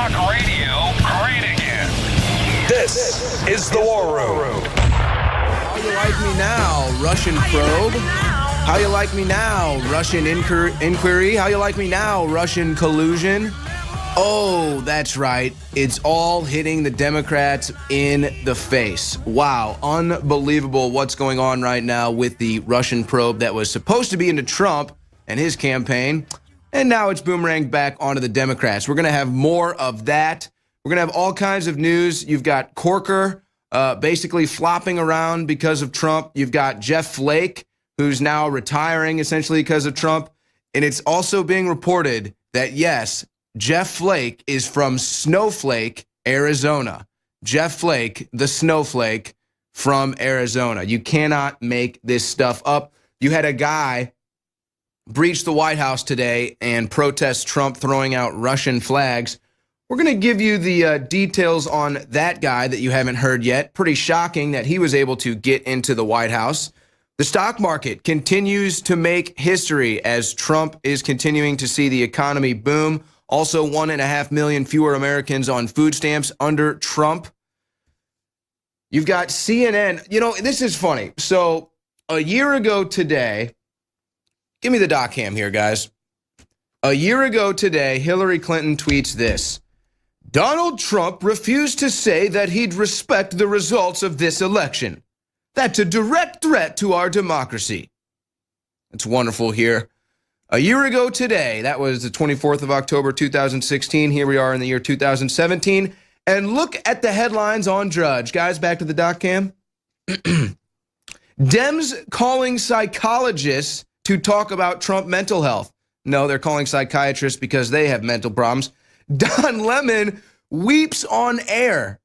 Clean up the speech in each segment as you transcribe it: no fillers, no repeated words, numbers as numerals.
Talk radio great again. This is the War Room. How you like me now, Russian probe? How you like me now, Russian inquiry? How you like me now, Russian collusion? Oh, that's right. It's all hitting the Democrats in the face. Wow, unbelievable what's going on right now with the Russian probe that was supposed to be into Trump and his campaign, and now it's boomeranged back onto the Democrats. We're going to have more of that. We're going to have all kinds of news. You've got Corker basically flopping around because of Trump. You've got Jeff Flake, who's now retiring essentially because of Trump. And it's also being reported that, yes, Jeff Flake is from Snowflake, Arizona. Jeff Flake, the snowflake from Arizona. You cannot make this stuff up. You had a guy breach the White House today and protest Trump throwing out Russian flags. We're going to give you the details on that guy that you haven't heard yet. Pretty shocking that he was able to get into the White House. The stock market continues to make history as Trump is continuing to see the economy boom. Also, 1.5 million fewer Americans on food stamps under Trump. You've got CNN. You know, this is funny. So a year ago today, give me the doc cam here, guys. A year ago today, Hillary Clinton tweets this. Donald Trump refused to say that he'd respect the results of this election. That's a direct threat to our democracy. It's wonderful here. A year ago today, that was the 24th of October, 2016. Here we are in the year 2017. And look at the headlines on Drudge. Guys, back to the doc cam. Dems calling psychologists to talk about Trump mental health. No, they're calling psychiatrists because they have mental problems. Don Lemon weeps on air.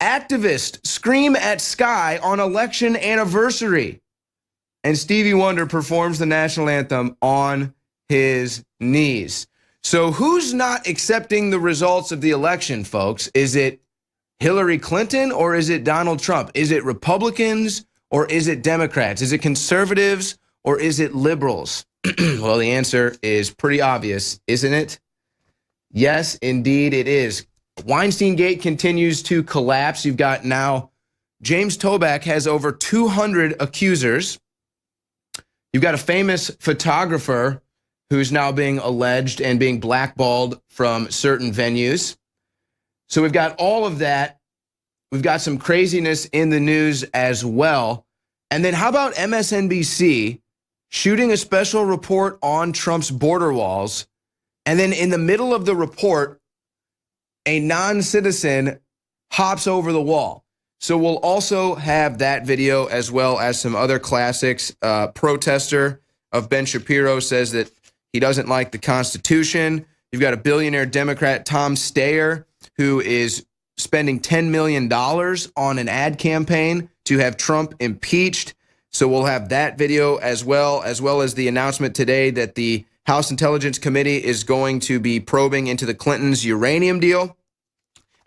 Activists scream at sky on election anniversary. And Stevie Wonder performs the national anthem on his knees. So who's not accepting the results of the election, folks? Is it Hillary Clinton or is it Donald Trump? Is it Republicans or is it Democrats? Is it conservatives or is it liberals? Well, the answer is pretty obvious, isn't it? Yes, indeed it is. Weinstein Gate continues to collapse. You've got now James Toback has over 200 accusers. You've got a famous photographer who's now being alleged and being blackballed from certain venues. So we've got all of that. We've got some craziness in the news as well. And then how about MSNBC shooting a special report on Trump's border walls? And then in the middle of the report, a non-citizen hops over the wall. So we'll also have that video as well as some other classics. Protester of Ben Shapiro says that he doesn't like the Constitution. You've got a billionaire Democrat, Tom Steyer, who is spending $10 million on an ad campaign to have Trump impeached. So we'll have that video as well as the announcement today that the House Intelligence Committee is going to be probing into the Clintons' uranium deal.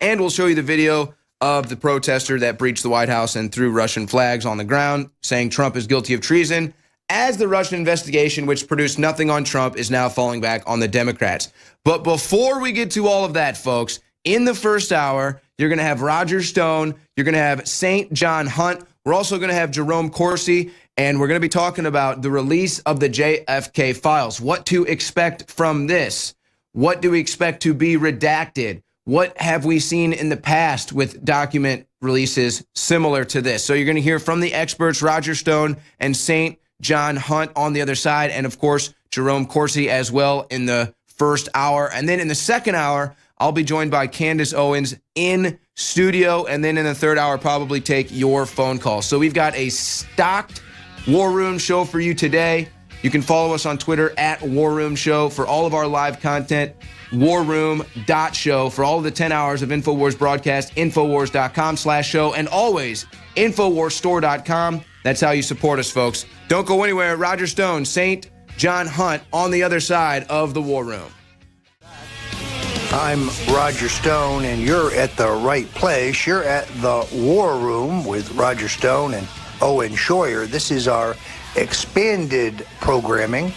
And we'll show you the video of the protester that breached the White House and threw Russian flags on the ground, saying Trump is guilty of treason, as the Russian investigation, which produced nothing on Trump, is now falling back on the Democrats. But before we get to all of that, folks, in the first hour, you're going to have Roger Stone. You're going to have St. John Hunt. We're also going to have Jerome Corsi, and we're going to be talking about the release of the JFK files, what to expect from this. What do we expect to be redacted? What have we seen in the past with document releases similar to this? So you're going to hear from the experts, Roger Stone and St. John Hunt on the other side, and of course, Jerome Corsi as well in the first hour. And then in the second hour, I'll be joined by Candace Owens in studio, and then in the third hour, probably take your phone calls. So we've got a stocked War Room show for you today. You can follow us on Twitter at War Room Show for all of our live content, warroom.show for all of the 10 hours of Infowars broadcast, infowars.com/show, and always infowarsstore.com. That's how you support us, folks. Don't go anywhere. Roger Stone, St. John Hunt on the other side of the War Room. I'm Roger Stone, and you're at the right place. You're at the War Room with Roger Stone and Owen Schroyer. This is our expanded programming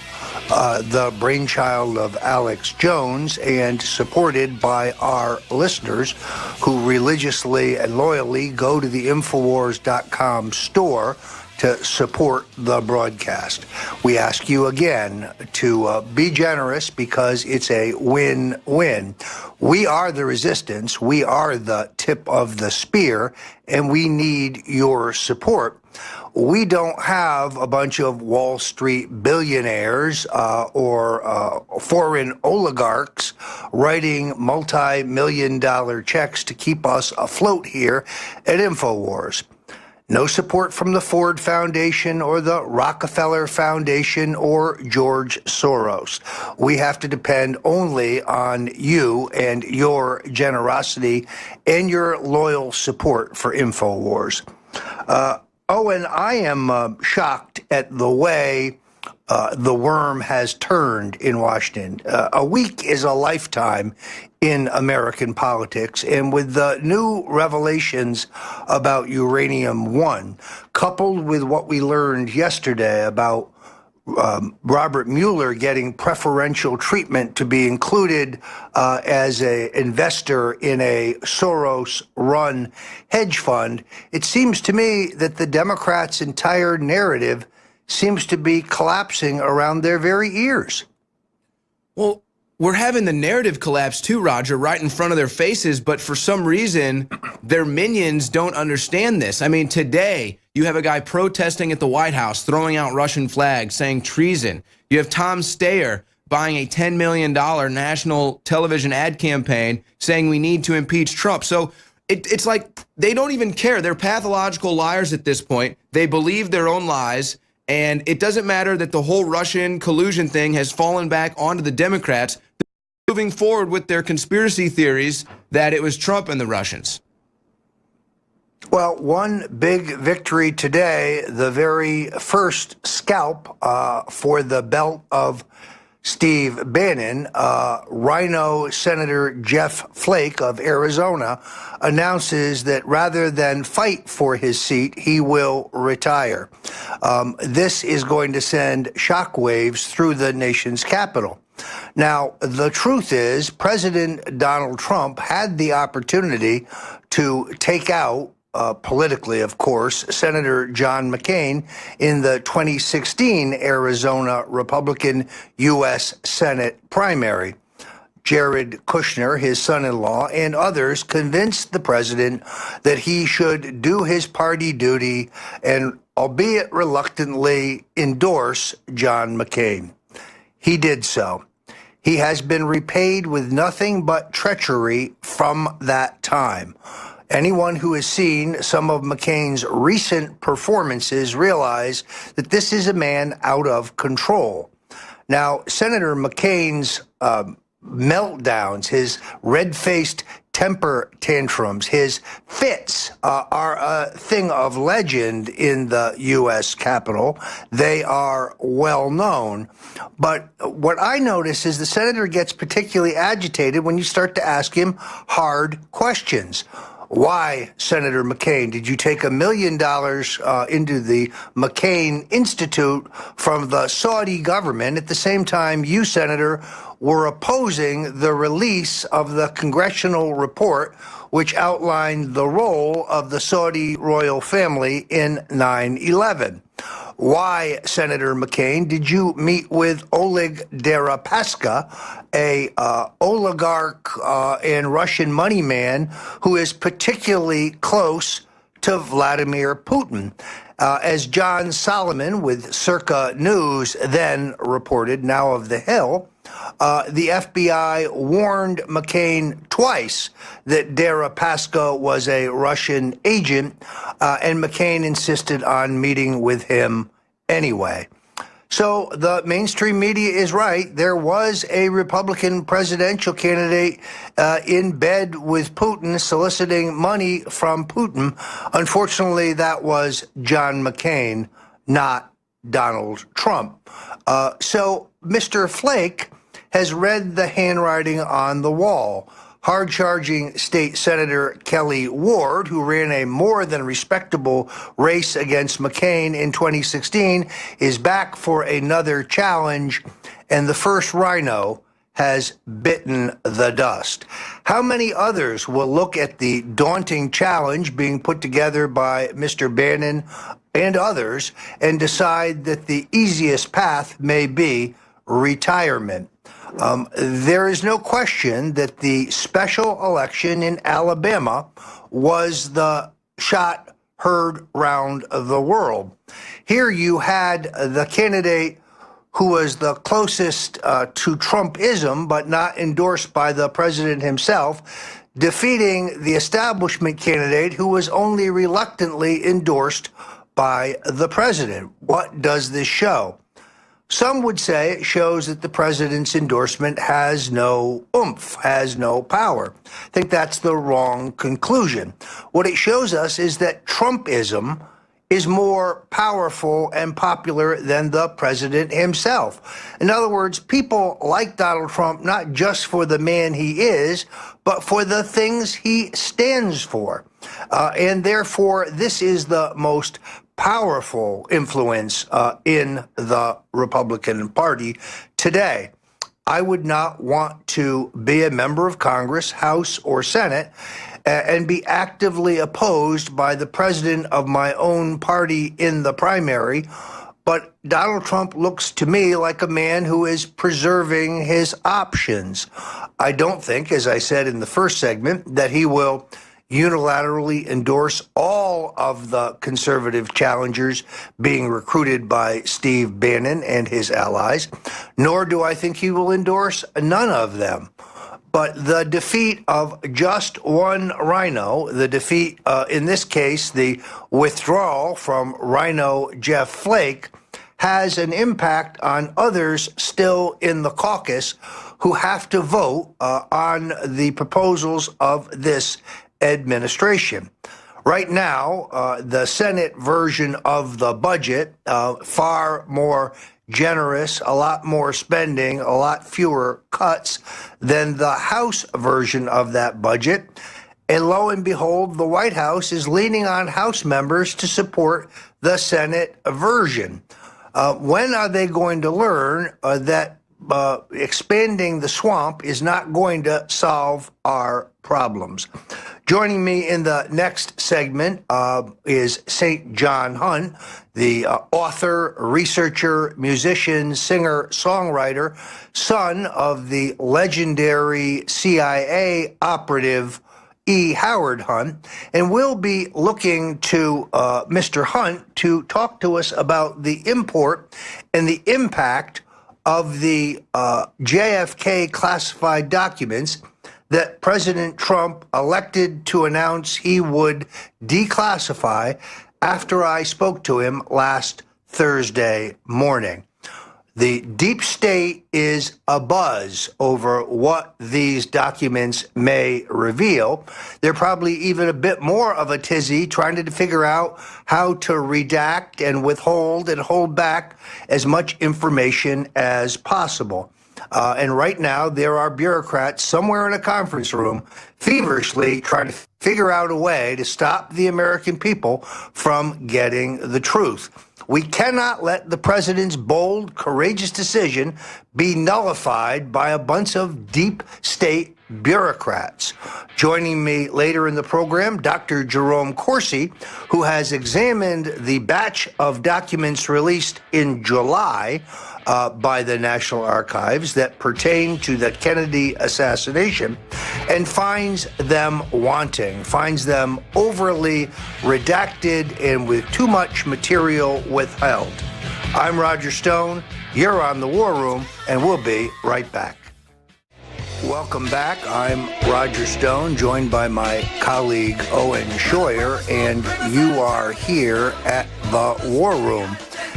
the brainchild of Alex Jones and supported by our listeners who religiously and loyally go to the Infowars.com store to support the broadcast. We ask you again to be generous because it's a win-win. We are the resistance, we are the tip of the spear, and we need your support. We don't have a bunch of Wall Street billionaires or foreign oligarchs writing multi-million-dollar checks to keep us afloat here at Infowars. No support from the Ford Foundation or the Rockefeller Foundation or George Soros. We have to depend only on you and your generosity and your loyal support for Infowars. And I am shocked at the way the worm has turned in Washington. A week is a lifetime in American politics, and with the new revelations about Uranium One, coupled with what we learned yesterday about Robert Mueller getting preferential treatment to be included as an investor in a Soros-run hedge fund, it seems to me that the Democrats' entire narrative seems to be collapsing around their very ears. Well, we're having the narrative collapse too, Roger, right in front of their faces, but for some reason, their minions don't understand this. I mean, today, you have a guy protesting at the White House, throwing out Russian flags, saying treason. You have Tom Steyer buying a $10 million national television ad campaign saying we need to impeach Trump. So it's like they don't even care. They're pathological liars at this point. They believe their own lies. And it doesn't matter that the whole Russian collusion thing has fallen back onto the Democrats. They're moving forward with their conspiracy theories that it was Trump and the Russians. Well, one big victory today, the very first scalp for the belt of Steve Bannon, Rhino Senator Jeff Flake of Arizona announces that rather than fight for his seat, he will retire. This is going to send shockwaves through the nation's capital. Now, the truth is, President Donald Trump had the opportunity to take out politically, of course, Senator John McCain in the 2016 Arizona Republican U.S. Senate primary. Jared Kushner, his son-in-law, and others convinced the president that he should do his party duty and, albeit reluctantly, endorse John McCain. He did so. He has been repaid with nothing but treachery from that time. Anyone who has seen some of McCain's recent performances realize that this is a man out of control. Now, Senator McCain's meltdowns, his red-faced temper tantrums, his fits are a thing of legend in the U.S. Capitol. They are well known. But what I notice is the senator gets particularly agitated when you start to ask him hard questions. Why, Senator McCain, did you take $1 million into the McCain Institute from the Saudi government at the same time you, Senator, were opposing the release of the congressional report which outlined the role of the Saudi royal family in 9/11? Why, Senator McCain, did you meet with Oleg Deripaska, a oligarch and Russian money man who is particularly close to Vladimir Putin? As John Solomon with Circa News then reported, now of the Hill, the FBI warned McCain twice that Deripaska was a Russian agent, and McCain insisted on meeting with him anyway. So the mainstream media is right. There was a Republican presidential candidate in bed with Putin, soliciting money from Putin. Unfortunately, that was John McCain, not Donald Trump. So Mr. Flake has read the handwriting on the wall. hard-charging State Senator Kelly Ward, who ran a more than respectable race against McCain in 2016, is back for another challenge, and the first rhino has bitten the dust. How many others will look at the daunting challenge being put together by Mr. Bannon and others and decide that the easiest path may be retirement? There is no question that the special election in Alabama was the shot heard round the world. Here you had the candidate who was the closest to Trumpism, but not endorsed by the president himself, defeating the establishment candidate who was only reluctantly endorsed by the president. What does this show? Some would say it shows that the president's endorsement has no oomph, has no power. I think that's the wrong conclusion. What it shows us is that Trumpism is more powerful and popular than the president himself. In other words, people like Donald Trump not just for the man he is, but for the things he stands for. And therefore, this is the most powerful influence in the Republican Party today. I would not want to be a member of Congress, House, or Senate and be actively opposed by the president of my own party in the primary. But Donald Trump looks to me like a man who is preserving his options. I don't think, as I said in the first segment, that he will unilaterally endorse all of the conservative challengers being recruited by Steve Bannon and his allies, nor do I think he will endorse none of them. But the defeat of just one rhino, the defeat, in this case, the withdrawal from Rhino Jeff Flake, has an impact on others still in the caucus who have to vote on the proposals of this administration. Right now, the Senate version of the budget, far more generous, a lot more spending, a lot fewer cuts than the House version of that budget. And lo and behold, the White House is leaning on House members to support the Senate version. When are they going to learn that expanding the swamp is not going to solve our problems? Joining me in the next segment is St. John Hunt, the author, researcher, musician, singer, songwriter, son of the legendary CIA operative E. Howard Hunt. And we'll be looking to Mr. Hunt to talk to us about the import and the impact of the JFK classified documents that President Trump elected to announce he would declassify after I spoke to him last Thursday morning. The deep state is abuzz over what these documents may reveal. They're probably even a bit more of a tizzy trying to figure out how to redact and withhold and hold back as much information as possible. And right now, there are bureaucrats somewhere in a conference room feverishly trying to figure out a way to stop the American people from getting the truth. We cannot let the president's bold, courageous decision be nullified by a bunch of deep state bureaucrats. Joining me later in the program, Dr. Jerome Corsi, who has examined the batch of documents released in July by the National Archives that pertain to the Kennedy assassination and finds them wanting, finds them overly redacted and with too much material withheld. I'm Roger Stone, you're on The War Room, and we'll be right back. Welcome back. I'm Roger Stone, joined by my colleague Owen Scheuer, and you are here at The War Room.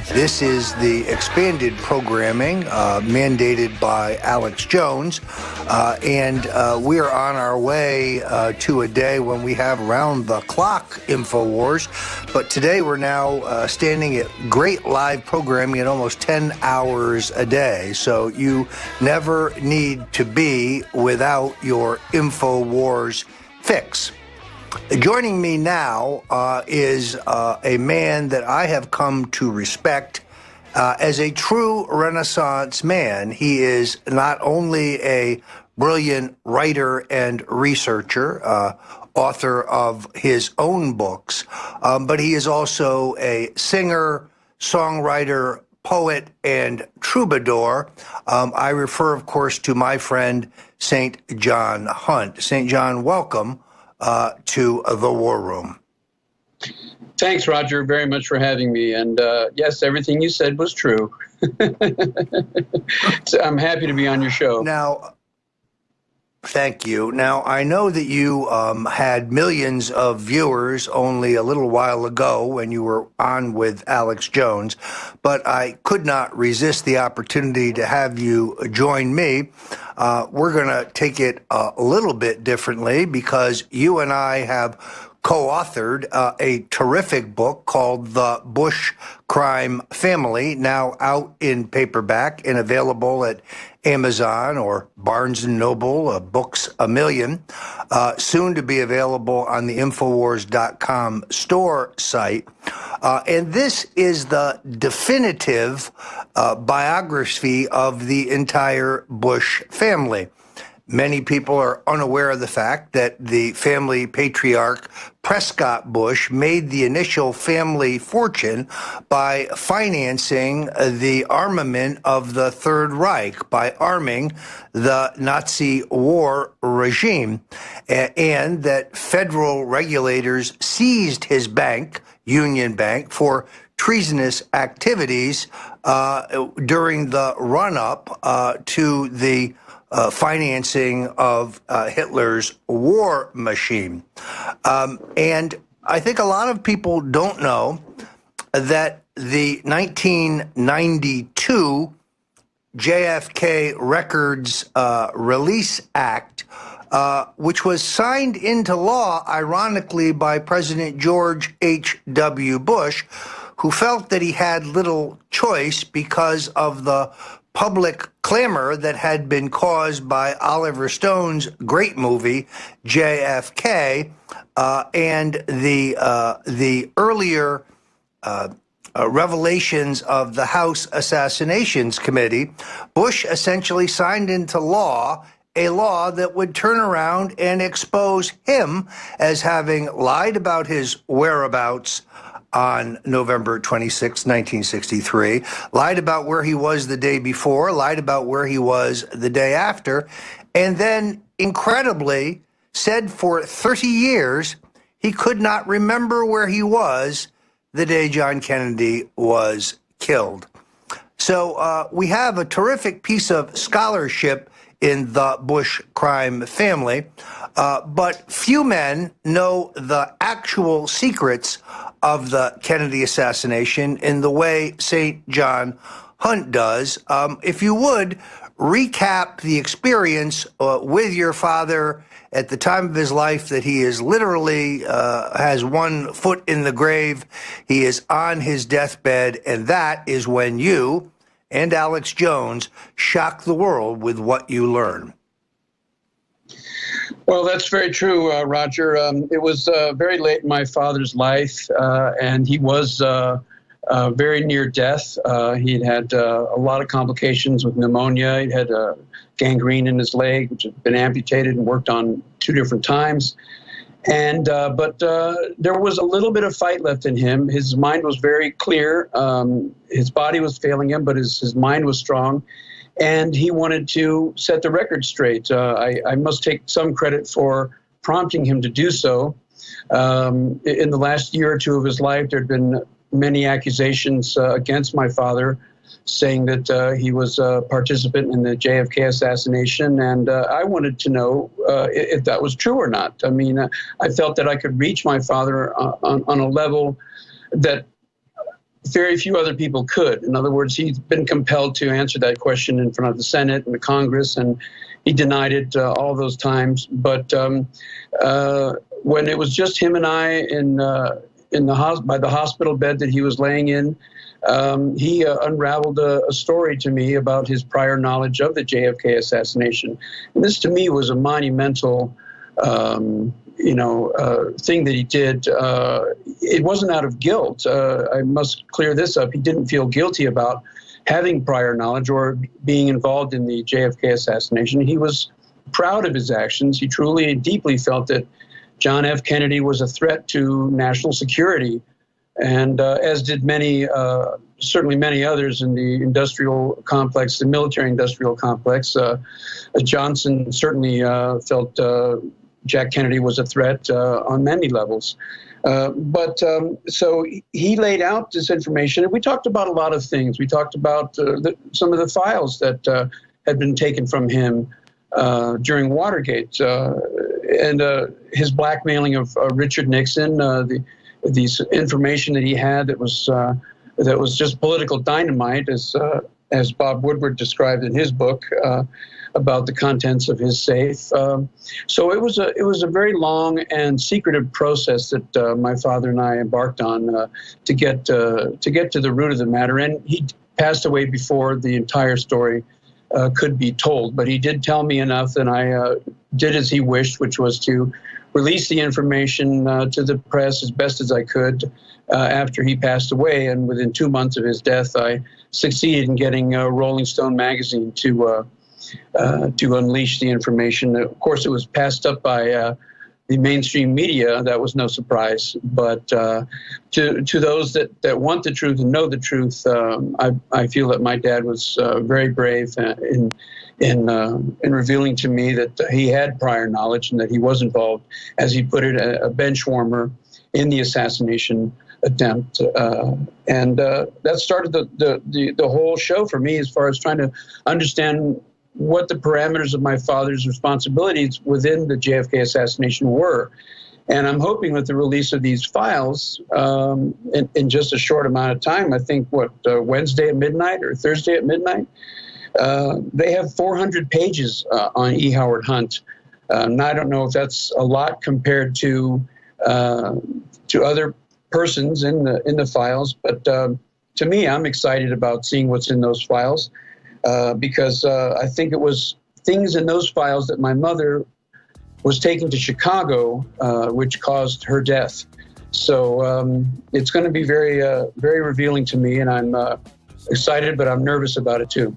This is the expanded programming mandated by Alex Jones, and we are on our way to a day when we have round-the-clock Infowars, but today we're now standing at great live programming at almost 10 hours a day, so you never need to be without your Infowars fix. Joining me now is a man that I have come to respect as a true Renaissance man. He is not only a brilliant writer and researcher, author of his own books, but he is also a singer, songwriter, poet, and troubadour. I refer, of course, to my friend St. John Hunt. St. John, welcome to the War Room. Thanks, Roger, very much for having me. And yes, everything you said was true. So I'm happy to be on your show. Now, thank you. Now, I know that you had millions of viewers only a little while ago when you were on with Alex Jones, but I could not resist the opportunity to have you join me. We're going to take it a little bit differently because you and I have co-authored a terrific book called The Bush Crime Family, now out in paperback and available at Amazon or Barnes & Noble, Books A Million, soon to be available on the Infowars.com store site. And this is the definitive biography of the entire Bush family. Many people are unaware of the fact that the family patriarch Prescott Bush made the initial family fortune by financing the armament of the Third Reich, by arming the Nazi war regime, and that federal regulators seized his bank, Union Bank, for treasonous activities during the run-up to the financing of Hitler's war machine. And I think a lot of people don't know that the 1992 JFK Records Release Act, which was signed into law, ironically, by President George H.W. Bush, who felt that he had little choice because of the public clamor that had been caused by Oliver Stone's great movie, JFK, and the earlier revelations of the House Assassinations Committee. Bush essentially signed into law a law that would turn around and expose him as having lied about his whereabouts on November 26, 1963, lied about where he was the day before, lied about where he was the day after, and then, incredibly, said for 30 years he could not remember where he was the day John Kennedy was killed. So we have a terrific piece of scholarship in the Bush crime family, but few men know the actual secrets of the Kennedy assassination in the way St. John Hunt does. If you would, recap the experience with your father at the time of his life that he is literally has one foot in the grave. He is on his deathbed, and that is when you and Alex Jones shock the world with what you learn. Well, that's very true, Roger. It was very late in my father's life, and he was very near death. He'd had a lot of complications with pneumonia. He'd had gangrene in his leg, which had been amputated and worked on 2 different times. And but there was a little bit of fight left in him. His mind was very clear. His body was failing him, but his mind was strong. And he wanted to set the record straight. I must take some credit for prompting him to do so. In the last year or 2 of his life, there had been many accusations against my father, saying that he was a participant in the JFK assassination, and I wanted to know if that was true or not. I mean, I felt that I could reach my father on a level that very few other people could. In other words, he's been compelled to answer that question in front of the Senate and the Congress, and he denied it all those times. But when it was just him and I by the hospital bed that he was laying in, he unraveled a story to me about his prior knowledge of the JFK assassination. And this, to me, was a monumental thing that he did. It wasn't out of guilt. I must clear this up. He didn't feel guilty about having prior knowledge or being involved in the JFK assassination. He was proud of his actions. He truly and deeply felt that John F. Kennedy was a threat to national security, and as did certainly many others in the industrial complex, the military-industrial complex. Johnson certainly felt Jack Kennedy was a threat on many levels. So he laid out this information, and we talked about a lot of things. We talked about some of the files that had been taken from him during Watergate, and his blackmailing of Richard Nixon, these information that he had that was just political dynamite, as Bob Woodward described in his book about the contents of his safe. So it was a very long and secretive process that my father and I embarked on to get to the root of the matter. And he passed away before the entire story could be told, but he did tell me enough, and I did as he wished, which was to release the information to the press as best as I could after he passed away. And within 2 months of his death, I succeeded in getting Rolling Stone magazine to unleash the information. Of course, it was passed up by the mainstream media. That was no surprise. But to those that want the truth and know the truth, I feel that my dad was very brave in revealing to me that he had prior knowledge and that he was involved, as he put it, a bench warmer in the assassination attempt. And that started the whole show for me, as far as trying to understand what the parameters of my father's responsibilities within the JFK assassination were. And I'm hoping with the release of these files in just a short amount of time, I think, Wednesday at midnight or Thursday at midnight, they have 400 pages on E. Howard Hunt. And I don't know if that's a lot compared to other persons in the files, but to me, I'm excited about seeing what's in those files. Because I think it was things in those files that my mother was taken to Chicago, which caused her death. So it's going to be very, very revealing to me, and I'm excited, but I'm nervous about it too.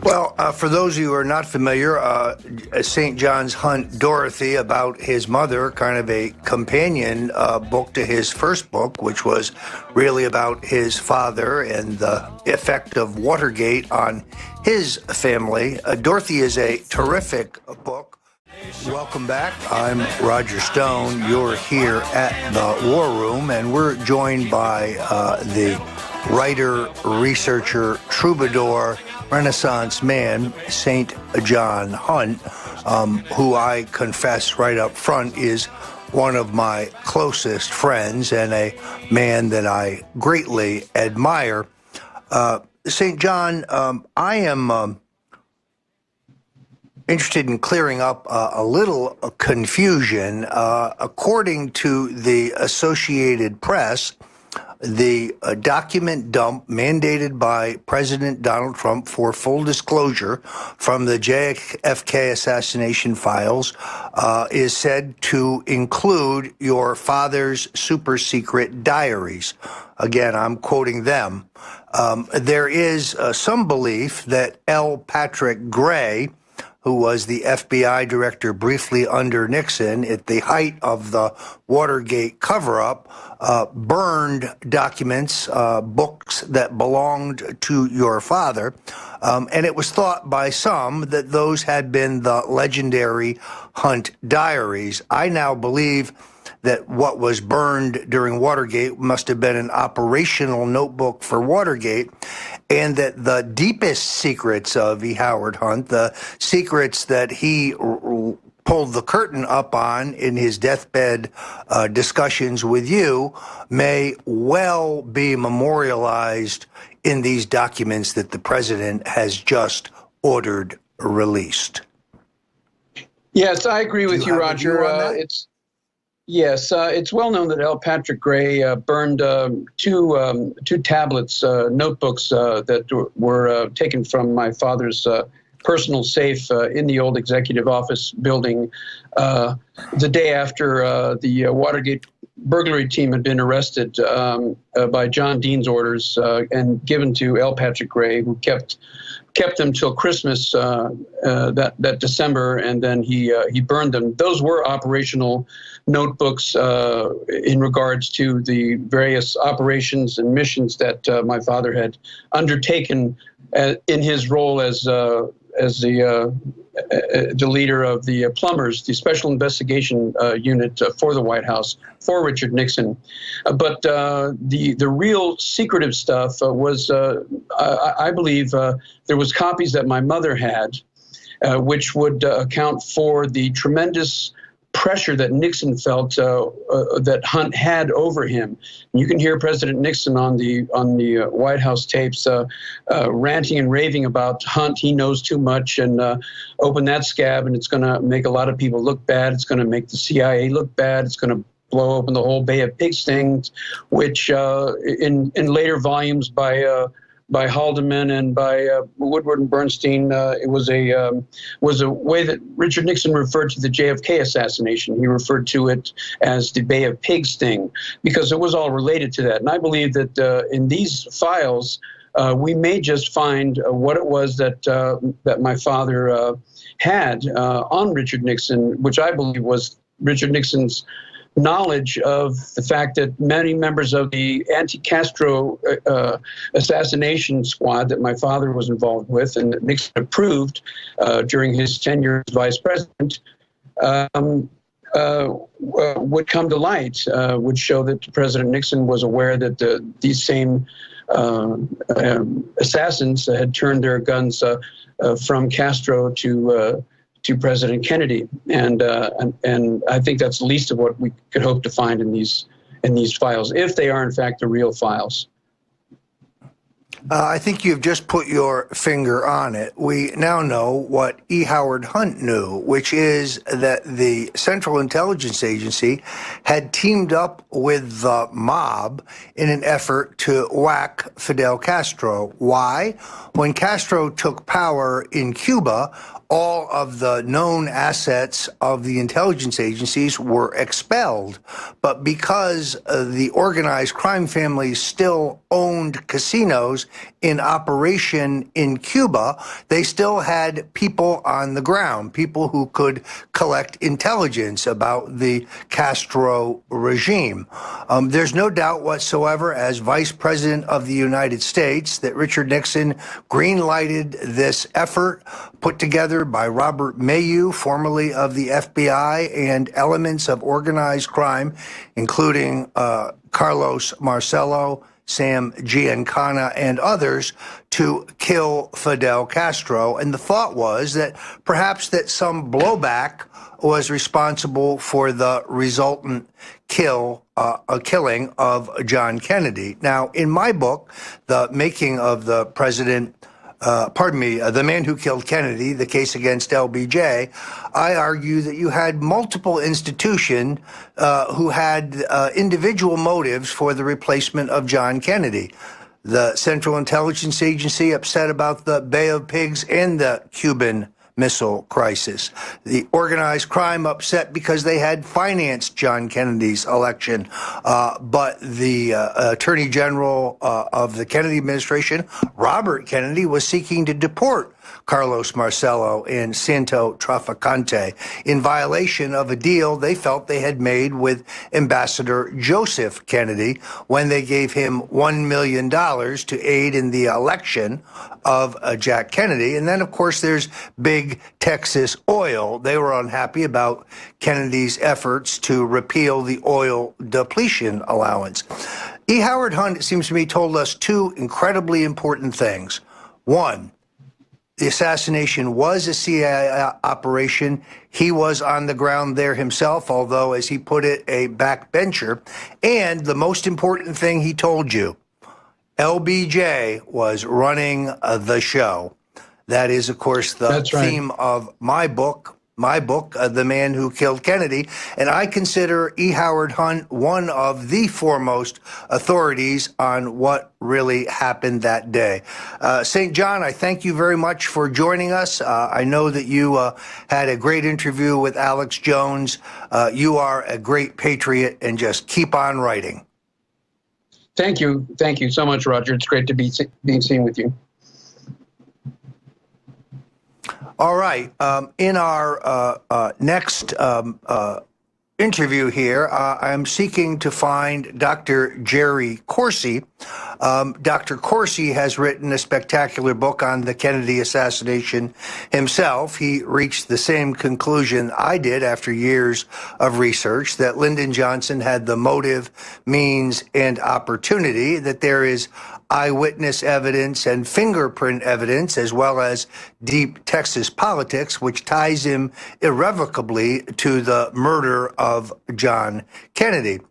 Well, for those of you who are not familiar, St. John's Hunt Dorothy, about his mother, kind of a companion book to his first book, which was really about his father and the effect of Watergate on his family. Dorothy is a terrific book. Welcome back. I'm Roger Stone. You're here at the War Room, and we're joined by the writer, researcher, troubadour, Renaissance man, St. John Hunt, who I confess right up front is one of my closest friends and a man that I greatly admire. St. John, I am interested in clearing up a little confusion. According to the Associated Press, the document dump mandated by President Donald Trump for full disclosure from the JFK assassination files is said to include your father's super secret diaries. Again, I'm quoting them. There is some belief that L. Patrick Gray, who was the FBI director briefly under Nixon at the height of the Watergate cover-up, burned documents, books that belonged to your father. And it was thought by some that those had been the legendary Hunt diaries. I now believe that what was burned during Watergate must have been an operational notebook for Watergate, and that the deepest secrets of E. Howard Hunt, the secrets that he pulled the curtain up on in his deathbed discussions with you may well be memorialized in these documents that the president has just ordered released. Yes, I agree with you, Roger. It's well known that L. Patrick Gray burned two tablets, notebooks that were taken from my father's personal safe in the old executive office building the day after the Watergate burglary team had been arrested by John Dean's orders and given to L. Patrick Gray, who kept them till Christmas that December, and then he burned them. Those were operational notebooks in regards to the various operations and missions that my father had undertaken in his role as the leader of the plumbers, the Special Investigation Unit for the White House, for Richard Nixon. But the real secretive stuff was, I believe, there was copies that my mother had, which would account for the tremendous pressure that Nixon felt that Hunt had over him. And you can hear President Nixon on the White House tapes ranting and raving about Hunt. He knows too much, and open that scab, and it's going to make a lot of people look bad. It's going to make the CIA look bad. It's going to blow open the whole Bay of Pigs thing, which in later volumes by Haldeman and by Woodward and Bernstein, it was a way that Richard Nixon referred to the JFK assassination. He referred to it as the Bay of Pigs thing, because it was all related to that. And I believe that in these files, we may just find what it was that my father had on Richard Nixon, which I believe was Richard Nixon's knowledge of the fact that many members of the anti-Castro assassination squad that my father was involved with and that Nixon approved during his tenure as vice president would come to light, would show that President Nixon was aware that these same assassins had turned their guns from Castro to President Kennedy, and I think that's the least of what we could hope to find in these files, if they are in fact the real files. I think you've just put your finger on it. We now know what E. Howard Hunt knew, which is that the Central Intelligence Agency had teamed up with the mob in an effort to whack Fidel Castro. Why? When Castro took power in Cuba, all of the known assets of the intelligence agencies were expelled. But because the organized crime families still owned casinos in operation in Cuba, they still had people on the ground, people who could collect intelligence about the Castro regime. There's no doubt whatsoever, as Vice President of the United States, that Richard Nixon green-lighted this effort put together by Robert Mayu, formerly of the FBI, and elements of organized crime, including Carlos Marcello, Sam Giancana, and others, to kill Fidel Castro. And the thought was that perhaps that some blowback was responsible for the resultant killing of John Kennedy. Now, in my book, The Making of the President, The Man Who Killed Kennedy, the case against LBJ, I argue that you had multiple institutions who had individual motives for the replacement of John Kennedy. The Central Intelligence Agency upset about the Bay of Pigs and the Cuban Missile Crisis. The organized crime upset because they had financed John Kennedy's election. But the Attorney General of the Kennedy administration, Robert Kennedy, was seeking to deport Carlos Marcello and Santo Trafficante in violation of a deal they felt they had made with Ambassador Joseph Kennedy when they gave him $1 million to aid in the election of Jack Kennedy. And then, of course, there's Big Texas Oil. They were unhappy about Kennedy's efforts to repeal the oil depletion allowance. E. Howard Hunt, it seems to me, told us two incredibly important things. One, the assassination was a CIA operation. He was on the ground there himself, although, as he put it, a backbencher. And the most important thing he told you, LBJ was running the show. That is, of course, the theme of my book, The Man Who Killed Kennedy. And I consider E. Howard Hunt one of the foremost authorities on what really happened that day. St. John, I thank you very much for joining us. I know that you had a great interview with Alex Jones. You are a great patriot, and just keep on writing. Thank you. Thank you so much, Roger. It's great to be being seen with you. All right. In our next interview here, I'm seeking to find Dr. Jerry Corsi. Dr. Corsi has written a spectacular book on the Kennedy assassination himself. He reached the same conclusion I did after years of research, that Lyndon Johnson had the motive, means, and opportunity, that there is eyewitness evidence and fingerprint evidence, as well as deep Texas politics, which ties him irrevocably to the murder of John Kennedy.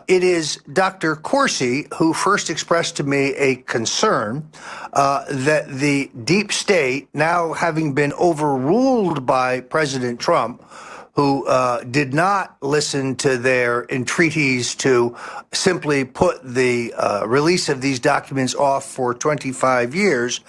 It is Dr. Corsi who first expressed to me a concern that the deep state, now having been overruled by President Trump, who did not listen to their entreaties to simply put the release of these documents off for 25 years.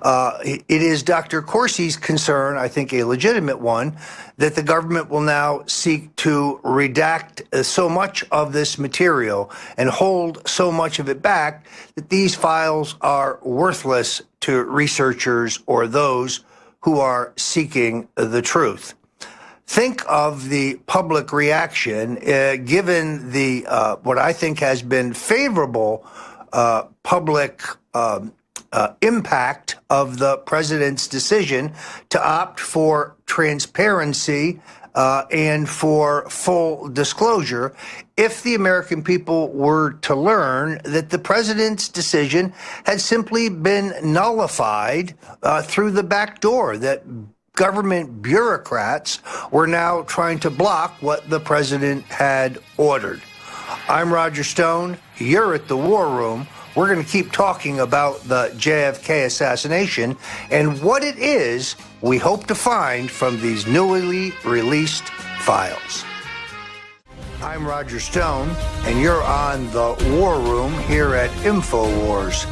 It is Dr. Corsi's concern, I think a legitimate one, that the government will now seek to redact so much of this material and hold so much of it back that these files are worthless to researchers or those who are seeking the truth. Think of the public reaction, given the what I think has been favorable public impact of the president's decision to opt for transparency and for full disclosure. If the American people were to learn that the president's decision had simply been nullified through the back door, that government bureaucrats were now trying to block what the president had ordered. I'm Roger Stone. You're at the War Room. We're going to keep talking about the JFK assassination and what it is we hope to find from these newly released files. I'm Roger Stone, and you're on the War Room here at Infowars.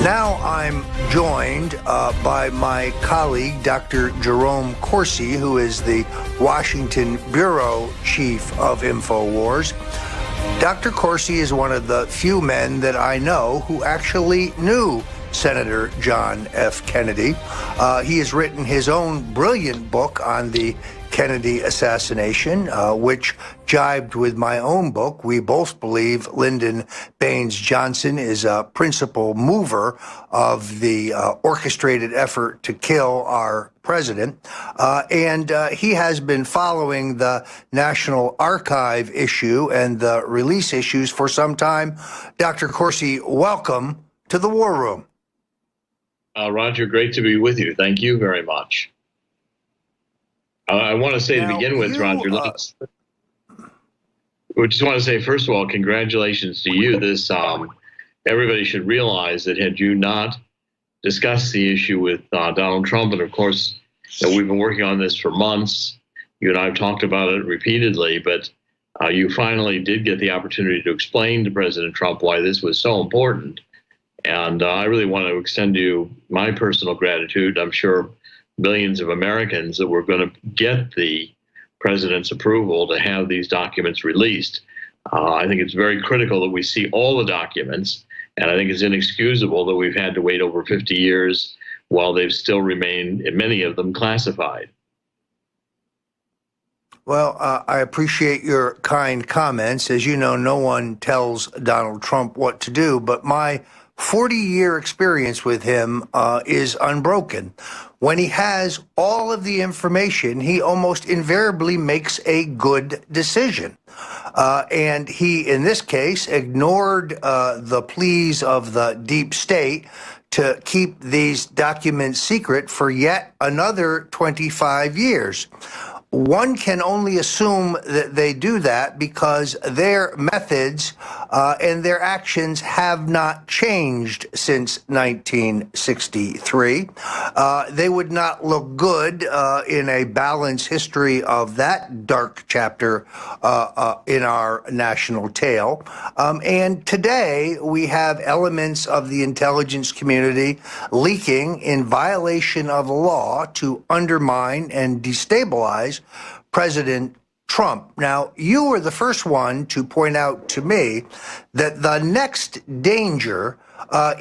Now I'm joined by my colleague, Dr. Jerome Corsi, who is the Washington Bureau Chief of Infowars. Dr. Corsi is one of the few men that I know who actually knew Senator John F. Kennedy. He has written his own brilliant book on the Kennedy assassination, which jibed with my own book. We both believe Lyndon Baines Johnson is a principal mover of the orchestrated effort to kill our president. And he has been following the National Archive issue and the release issues for some time. Dr. Corsi, welcome to the War Room. Roger, great to be with you. Thank you very much. I want to say to begin with, Roger, we just want to say, first of all, congratulations to you. This everybody should realize that had you not discussed the issue with Donald Trump, and of course, we've been working on this for months. You and I have talked about it repeatedly, but you finally did get the opportunity to explain to President Trump why this was so important. And I really want to extend you my personal gratitude. I'm sure millions of Americans that were going to get the president's approval to have these documents released. I think it's very critical that we see all the documents, and I think it's inexcusable that we've had to wait over 50 years while they've still remained, many of them, classified. Well, I appreciate your kind comments. As you know, no one tells Donald Trump what to do, but my 40-year experience with him is unbroken. When he has all of the information, he almost invariably makes a good decision. And he, in this case, ignored the pleas of the deep state to keep these documents secret for yet another 25 years. One can only assume that they do that because their methods and their actions have not changed since 1963. They would not look good in a balanced history of that dark chapter in our national tale. And today we have elements of the intelligence community leaking in violation of the law to undermine and destabilize President Trump. Now, you were the first one to point out to me that the next danger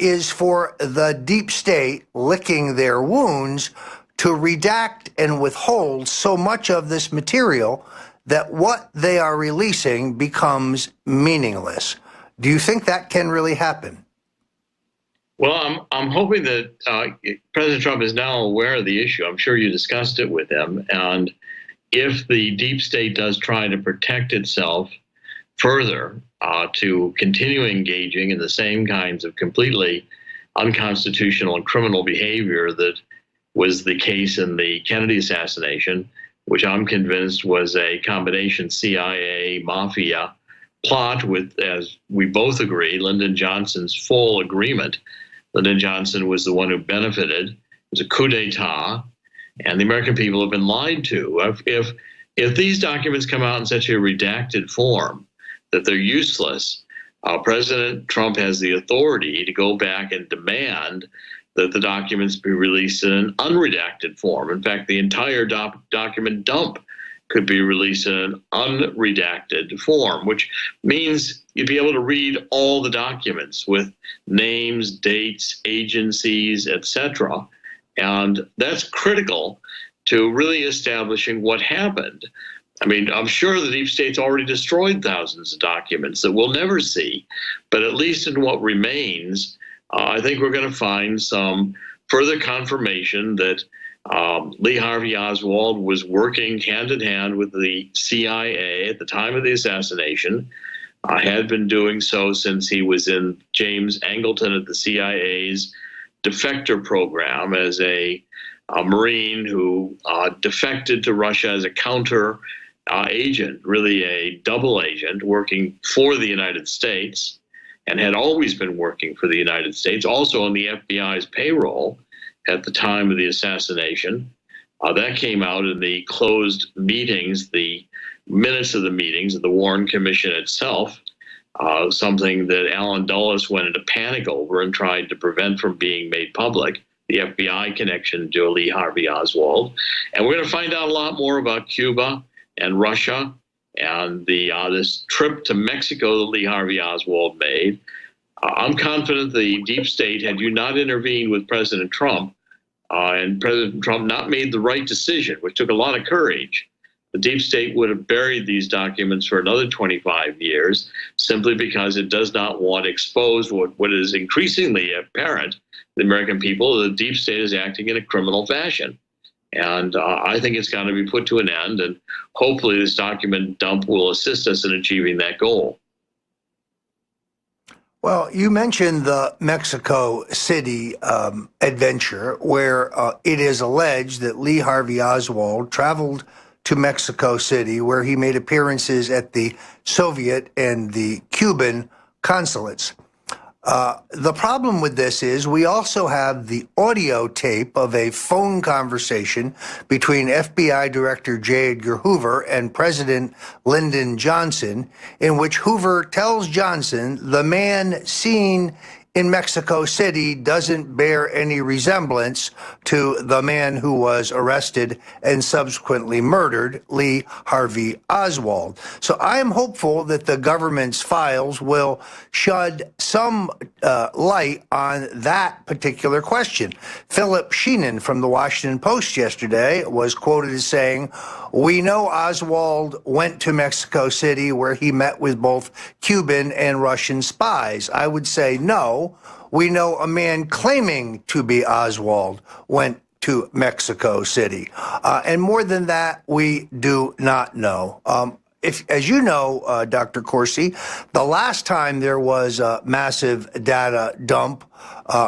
is for the deep state licking their wounds to redact and withhold so much of this material that what they are releasing becomes meaningless. Do you think that can really happen? Well, I'm hoping that President Trump is now aware of the issue. I'm sure you discussed it with him. And if the deep state does try to protect itself further to continue engaging in the same kinds of completely unconstitutional and criminal behavior that was the case in the Kennedy assassination, which I'm convinced was a combination CIA mafia plot with, as we both agree, Lyndon Johnson's full agreement. Lyndon Johnson was the one who benefited. It was a coup d'etat, and the American people have been lied to. If these documents come out in such a redacted form that they're useless, President Trump has the authority to go back and demand that the documents be released in an unredacted form. In fact, the entire document dump could be released in an unredacted form, which means you'd be able to read all the documents with names, dates, agencies, etc. And that's critical to really establishing what happened. I mean, I'm sure the deep state's already destroyed thousands of documents that we'll never see, but at least in what remains, I think we're going to find some further confirmation that Lee Harvey Oswald was working hand in hand with the CIA at the time of the assassination, had been doing so since he was in James Angleton at the CIA's defector program as a Marine who defected to Russia as a counter agent, really a double agent working for the United States, and had always been working for the United States, also on the FBI's payroll at the time of the assassination. That came out in the closed meetings, the minutes of the meetings of the Warren Commission itself, something that Alan Dulles went into panic over and tried to prevent from being made public, the FBI connection to Lee Harvey Oswald. And we're going to find out a lot more about Cuba and Russia and this trip to Mexico that Lee Harvey Oswald made. I'm confident the deep state, had you not intervened with President Trump, and President Trump not made the right decision, which took a lot of courage, the deep state would have buried these documents for another 25 years simply because it does not want to expose what is increasingly apparent to the American people. The deep state is acting in a criminal fashion. And I think it's got to be put to an end, and hopefully this document dump will assist us in achieving that goal. Well, you mentioned the Mexico City adventure, where it is alleged that Lee Harvey Oswald traveled to Mexico City, where he made appearances at the Soviet and the Cuban consulates. The problem with this is we also have the audio tape of a phone conversation between FBI Director J. Edgar Hoover and President Lyndon Johnson, in which Hoover tells Johnson the man seen in Mexico City doesn't bear any resemblance to the man who was arrested and subsequently murdered, Lee Harvey Oswald. So I am hopeful that the government's files will shed some light on that particular question. Philip Sheenan from the Washington Post yesterday was quoted as saying, "We know Oswald went to Mexico City where he met with both Cuban and Russian spies." I would say no. We know a man claiming to be Oswald went to Mexico City. And more than that, we do not know. as you know, Dr. Corsi, the last time there was a massive data dump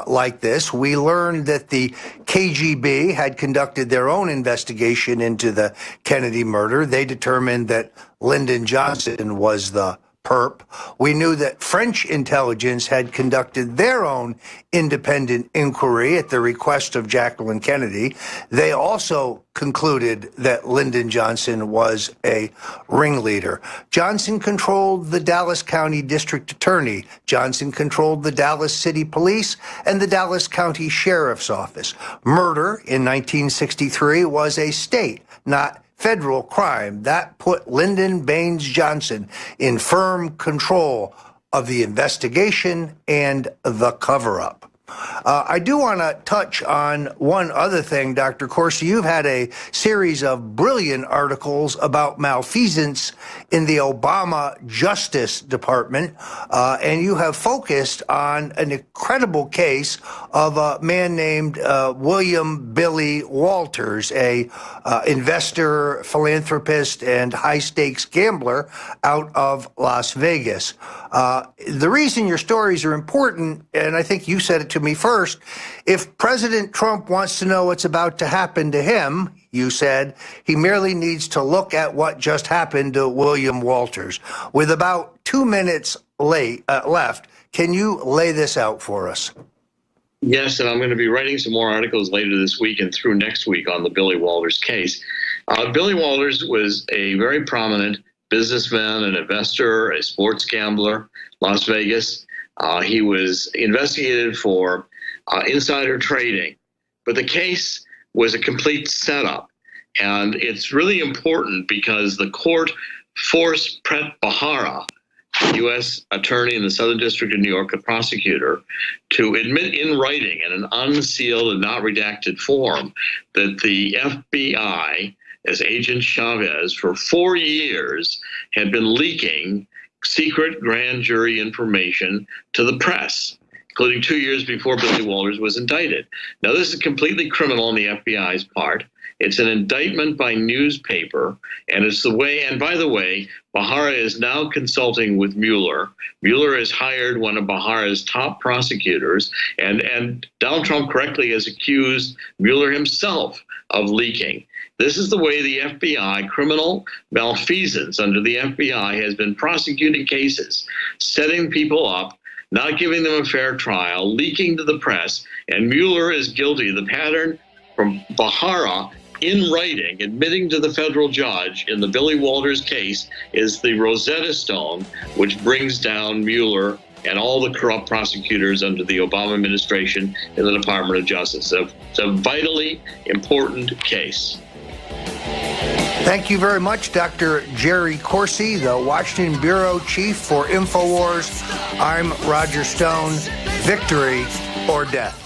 like this, we learned that the KGB had conducted their own investigation into the Kennedy murder. They determined that Lyndon Johnson was the perp. We knew that French intelligence had conducted their own independent inquiry at the request of Jacqueline Kennedy. They also concluded that Lyndon Johnson was a ringleader. Johnson controlled the Dallas County District Attorney. Johnson controlled the Dallas City Police and the Dallas County Sheriff's Office. Murder in 1963 was a state, not federal crime. That put Lyndon Baines Johnson in firm control of the investigation and the cover-up. I do want to touch on one other thing, Dr. Corsi. You've had a series of brilliant articles about malfeasance in the Obama Justice Department, and you have focused on an incredible case of a man named William Billy Walters, a investor, philanthropist, and high-stakes gambler out of Las Vegas. The reason your stories are important, and I think you said it to me first, if President Trump wants to know what's about to happen to him, you said, he merely needs to look at what just happened to William Walters. With about 2 minutes left, can you lay this out for us? Yes, and I'm going to be writing some more articles later this week and through next week on the Billy Walters case. Billy Walters was a very prominent businessman, an investor, a sports gambler, Las Vegas. He was investigated for insider trading, but the case was a complete setup. And it's really important because the court forced Pret Bharara, the U.S. attorney in the Southern District of New York, a prosecutor, to admit in writing in an unsealed and not redacted form that the FBI, as Agent Chavez, for 4 years had been leaking secret grand jury information to the press, including 2 years before Billy Walters was indicted. Now, this is completely criminal on the FBI's part. It's an indictment by newspaper, and it's the way, and by the way, Bharara is now consulting with Mueller. Mueller has hired one of Bharara's top prosecutors, and Donald Trump correctly has accused Mueller himself of leaking. This is the way the FBI, criminal malfeasance under the FBI, has been prosecuting cases, setting people up, not giving them a fair trial, leaking to the press, and Mueller is guilty. The pattern from Bharara in writing, admitting to the federal judge in the Billy Walters case, is the Rosetta Stone, which brings down Mueller and all the corrupt prosecutors under the Obama administration in the Department of Justice. So it's a vitally important case. Thank you very much, Dr. Jerry Corsi, the Washington Bureau Chief for Infowars. I'm Roger Stone. Victory or death.